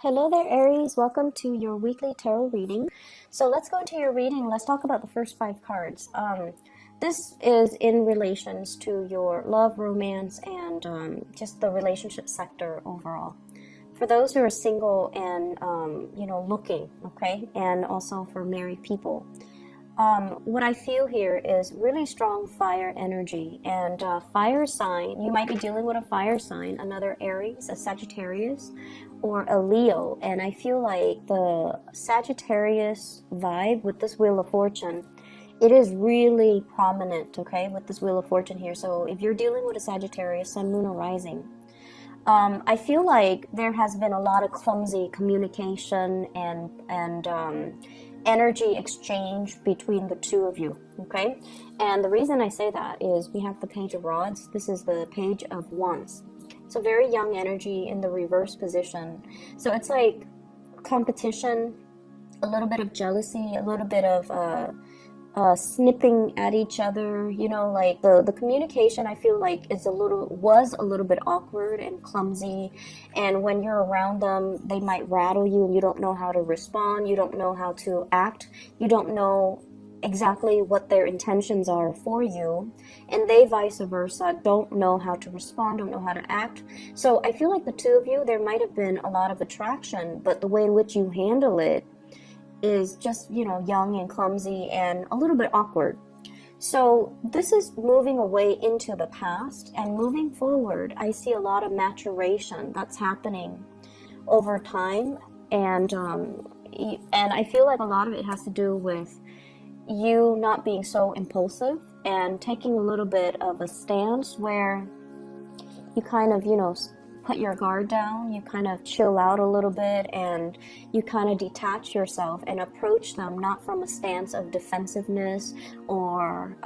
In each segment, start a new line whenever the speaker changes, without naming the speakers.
Hello there, Aries. Welcome to your weekly tarot reading. So let's go into your reading. Let's talk about the first five cards. This is in relations to your love, romance, and just the relationship sector overall. For those who are single and, looking, okay, and also for married people. What I feel here is really strong fire energy, and fire sign, you might be dealing with a fire sign, another Aries, a Sagittarius, or a Leo. And I feel like the Sagittarius vibe with this Wheel of Fortune, it is really prominent, okay, with this Wheel of Fortune here. So if you're dealing with a Sagittarius, Sun, Moon, or Rising, I feel like there has been a lot of clumsy communication and energy exchange between the two of you, okay? And the reason I say that is we have the Page of Rods. This is the Page of Wands. It's a very young energy in the reverse position. So it's like competition, a little bit of jealousy, a little bit of snipping at each other, like the communication I feel like was a little bit awkward and clumsy, and when you're around them they might rattle you and you don't know how to respond, you don't know how to act, you don't know exactly what their intentions are for you, and they vice versa don't know how to respond, don't know how to act. So I feel like the two of you, there might have been a lot of attraction, but the way in which you handle it is just, young and clumsy and a little bit awkward. So this is moving away into the past, and moving forward, I see a lot of maturation that's happening over time. And I feel like a lot of it has to do with you not being so impulsive and taking a little bit of a stance where you kind of, put your guard down, you kind of chill out a little bit, and you kind of detach yourself and approach them not from a stance of defensiveness or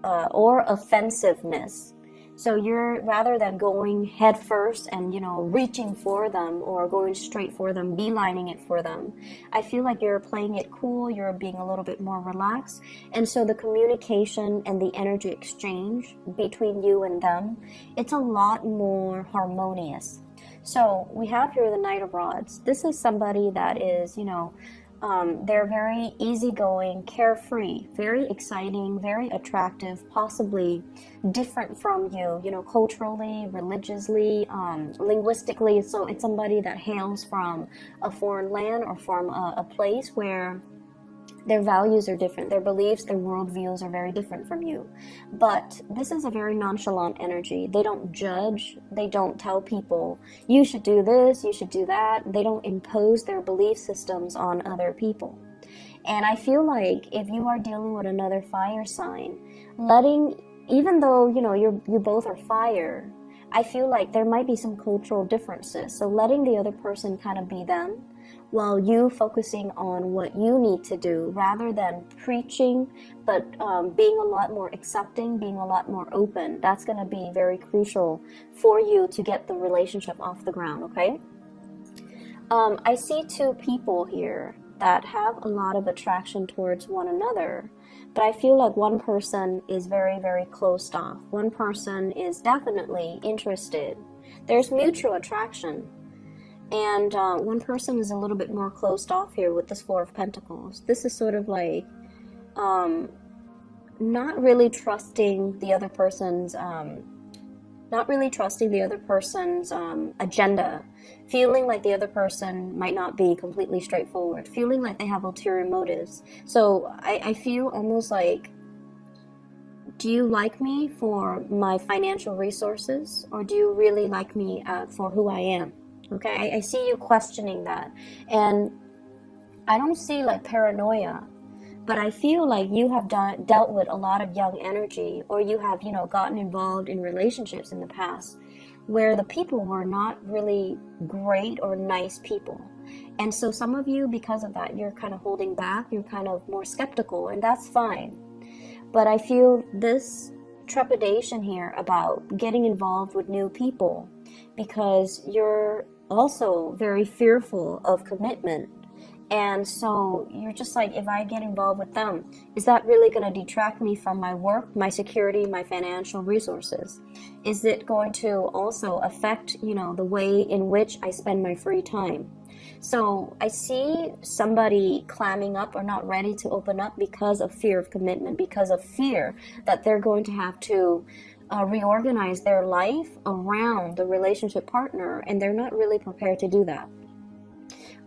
offensiveness. So you're, rather than going head first and, reaching for them or going straight for them, beelining it for them, I feel like you're playing it cool, you're being a little bit more relaxed. And so the communication and the energy exchange between you and them, it's a lot more harmonious. So we have here the Knight of Rods. This is somebody that is, they're very easygoing, carefree, very exciting, very attractive, possibly different from you, culturally, religiously, linguistically. So it's somebody that hails from a foreign land or from a place where their values are different, their beliefs, their worldviews are very different from you. But this is a very nonchalant energy. They don't judge. They don't tell people, you should do this, you should do that. They don't impose their belief systems on other people. And I feel like if you are dealing with another fire sign, even though, you both are fire, I feel like there might be some cultural differences. So letting the other person kind of be them, while you focusing on what you need to do, rather than preaching, but being a lot more accepting, being a lot more open. That's going to be very crucial for you to get the relationship off the ground, okay? I see two people here that have a lot of attraction towards one another, but I feel like one person is very, very closed off. One person is definitely interested. There's mutual attraction. And one person is a little bit more closed off here with this Four of Pentacles. This is sort of like not really trusting the other person's agenda, feeling like the other person might not be completely straightforward, feeling like they have ulterior motives. So I feel almost like, do you like me for my financial resources, or do you really like me for who I am? Okay, I see you questioning that, and I don't see like paranoia, but I feel like you have dealt with a lot of young energy, or you have, gotten involved in relationships in the past where the people were not really great or nice people. And so some of you, because of that, you're kind of holding back, you're kind of more skeptical, and that's fine. But I feel this trepidation here about getting involved with new people because you're also very fearful of commitment. And so you're just like, if I get involved with them, is that really going to detract me from my work, my security, my financial resources? Is it going to also affect, the way in which I spend my free time? So I see somebody clamming up or not ready to open up because of fear of commitment, because of fear that they're going to have to reorganize their life around the relationship partner, and they're not really prepared to do that.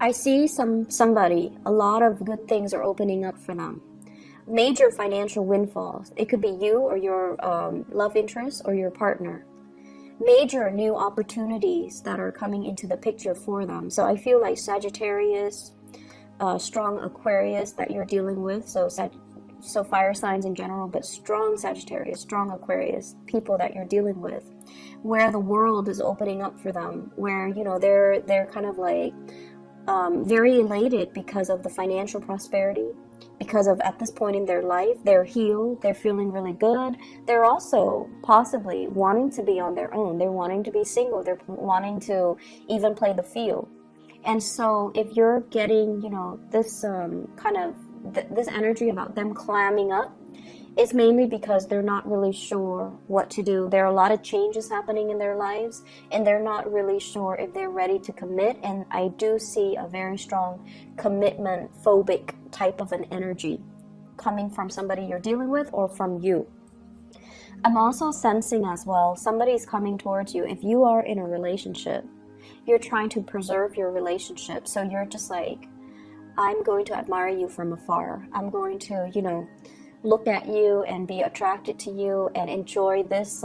I see somebody, a lot of good things are opening up for them. Major financial windfalls. It could be you or your love interest or your partner. Major new opportunities that are coming into the picture for them. So I feel like Sagittarius, strong Aquarius that you're dealing with. So fire signs in general, but strong Sagittarius, strong Aquarius, people that you're dealing with, where the world is opening up for them, where they're kind of like very elated because of the financial prosperity, because of at this point in their life, they're healed, they're feeling really good. They're also possibly wanting to be on their own. They're wanting to be single. They're wanting to even play the field. And so if you're getting, this this energy about them clamming up, it's mainly because they're not really sure what to do. There are a lot of changes happening in their lives, and they're not really sure if they're ready to commit. And I do see a very strong commitment phobic type of an energy coming from somebody you're dealing with or from you. I'm also sensing as well, somebody's coming towards you. If you are in a relationship, you're trying to preserve your relationship. So you're just like, I'm going to admire you from afar. I'm going to, look at you and be attracted to you and enjoy this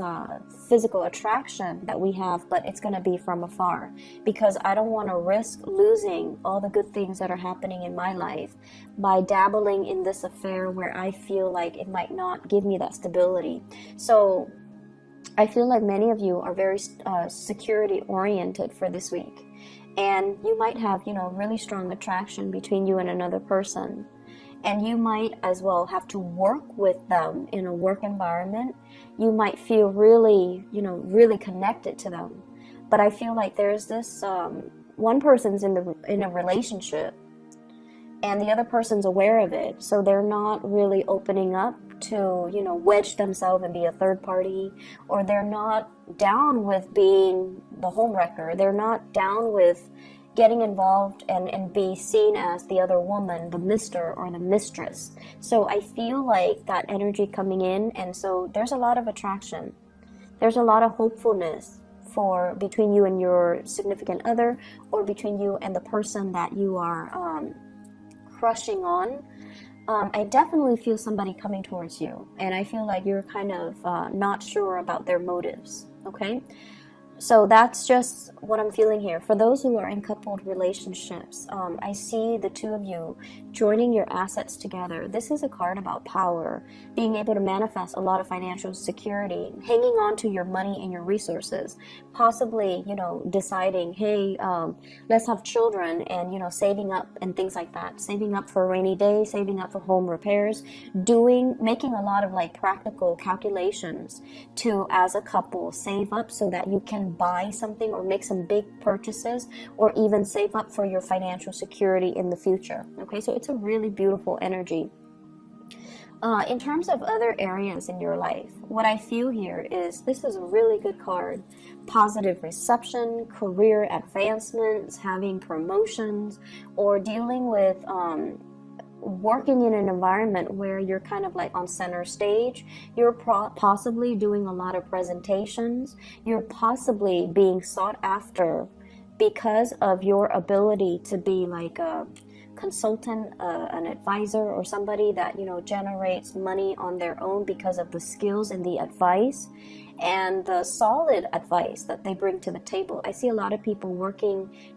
physical attraction that we have, but it's going to be from afar because I don't want to risk losing all the good things that are happening in my life by dabbling in this affair where I feel like it might not give me that stability. So I feel like many of you are very security oriented for this week, and you might have, really strong attraction between you and another person. And you might as well have to work with them in a work environment. You might feel really, really connected to them. But I feel like there's this, one person's in a relationship and the other person's aware of it. So they're not really opening up to, wedge themselves and be a third party, or they're not down with being the homewrecker. They're not down with getting involved and be seen as the other woman, the mister or the mistress. So I feel like that energy coming in, and so there's a lot of attraction. There's a lot of hopefulness for between you and your significant other, or between you and the person that you are crushing on. I definitely feel somebody coming towards you, and I feel like you're kind of not sure about their motives, okay? So that's just what I'm feeling here. For those who are in coupled relationships, I see the two of you joining your assets together. This is a card about power, being able to manifest a lot of financial security, hanging on to your money and your resources, possibly, deciding, hey, let's have children, and, saving up and things like that, saving up for a rainy day, saving up for home repairs, making a lot of like practical calculations to, as a couple, save up so that you can buy something or make some big purchases, or even save up for your financial security in the future. Okay, so it's a really beautiful energy. In terms of other areas in your life, what I feel here is this is a really good card. Positive reception, career advancements, having promotions, or dealing with working in an environment where you're kind of like on center stage. You're possibly doing a lot of presentations. You're possibly being sought after because of your ability to be like a consultant, an advisor, or somebody that generates money on their own because of the skills and the advice and the solid advice that they bring to the table. I see a lot of people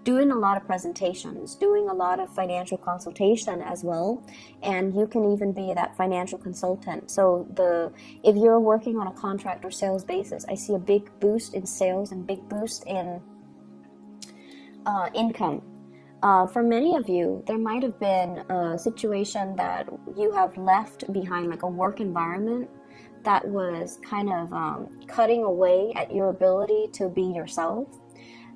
doing a lot of presentations, doing a lot of financial consultation as well, and you can even be that financial consultant. So if you're working on a contract or sales basis, I see a big boost in sales and big boost in income. For many of you, there might have been a situation that you have left behind, like a work environment that was kind of cutting away at your ability to be yourself.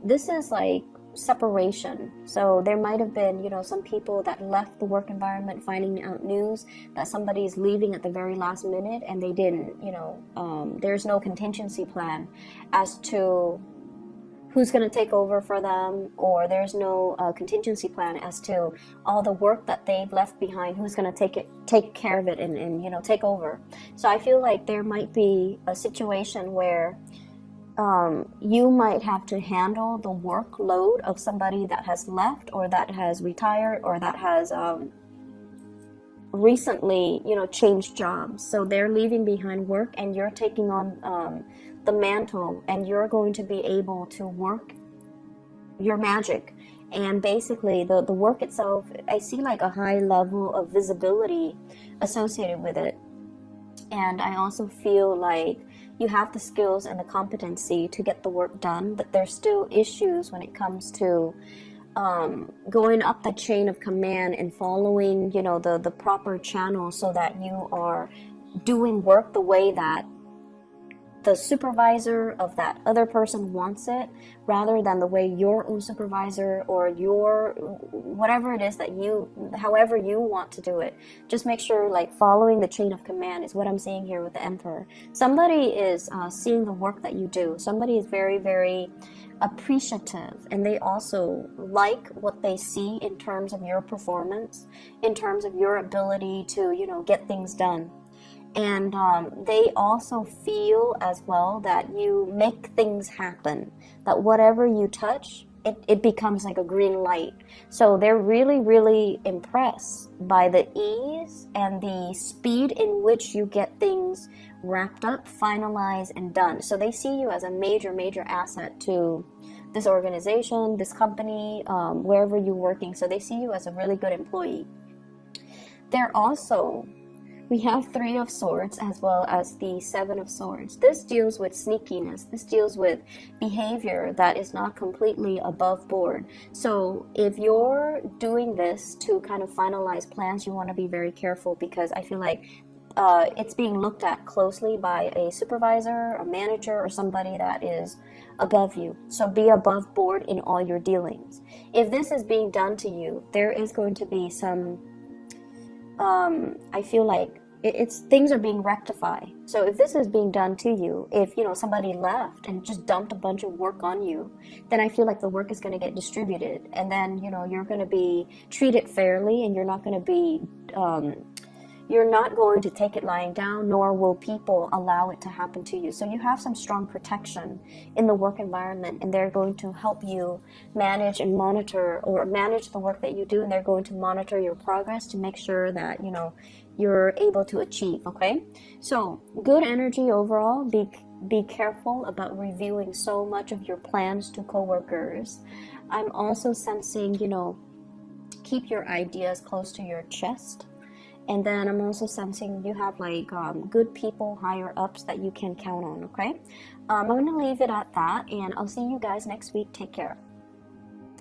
This is like separation. So there might have been, you know, some people that left the work environment finding out news that somebody is leaving at the very last minute, and they didn't, you know, there's no contingency plan as to who's going to take over for them, or there's no contingency plan as to all the work that they've left behind, who's going to take care of it and you know, take over. So I feel like there might be a situation where you might have to handle the workload of somebody that has left, or that has retired, or that has recently, you know, changed jobs. So they're leaving behind work, and you're taking on the mantle, and you're going to be able to work your magic. And basically the work itself, I see like a high level of visibility associated with it. And I also feel like you have the skills and the competency to get the work done, but there's still issues when it comes to going up the chain of command and following, you know, the proper channel, so that you are doing work the way that the supervisor of that other person wants it, rather than the way your own supervisor or your whatever it is that you, however you want to do it. Just make sure, like, following the chain of command is what I'm seeing here with the Emperor. Somebody is seeing the work that you do. Somebody is very, very appreciative, and they also like what they see in terms of your performance, in terms of your ability to, you know, get things done. And they also feel as well that you make things happen, that whatever you touch, it becomes like a green light. So they're really, really impressed by the ease and the speed in which you get things wrapped up, finalized, and done. So they see you as a major, major asset to this organization, this company, wherever you're working. So they see you as a really good employee. They're also... We have Three of Swords as well as the Seven of Swords. This deals with sneakiness. This deals with behavior that is not completely above board. So if you're doing this to kind of finalize plans, you want to be very careful, because I feel like it's being looked at closely by a supervisor, a manager, or somebody that is above you. So be above board in all your dealings. If this is being done to you, there is going to be some... I feel like it's things are being rectified. So if this is being done to you, if, you know, somebody left and just dumped a bunch of work on you, then I feel like the work is going to get distributed, and then, you know, you're going to be treated fairly, and you're not going to be you're not going to take it lying down, nor will people allow it to happen to you. So you have some strong protection in the work environment, and they're going to help you manage and monitor, or manage the work that you do, and they're going to monitor your progress to make sure that, you know, you're able to achieve, okay? So good energy overall. Be careful about reviewing so much of your plans to coworkers. I'm also sensing, you know, keep your ideas close to your chest. And then I'm also sensing you have like good people, higher ups that you can count on, okay? I'm going to leave it at that, and I'll see you guys next week. Take care.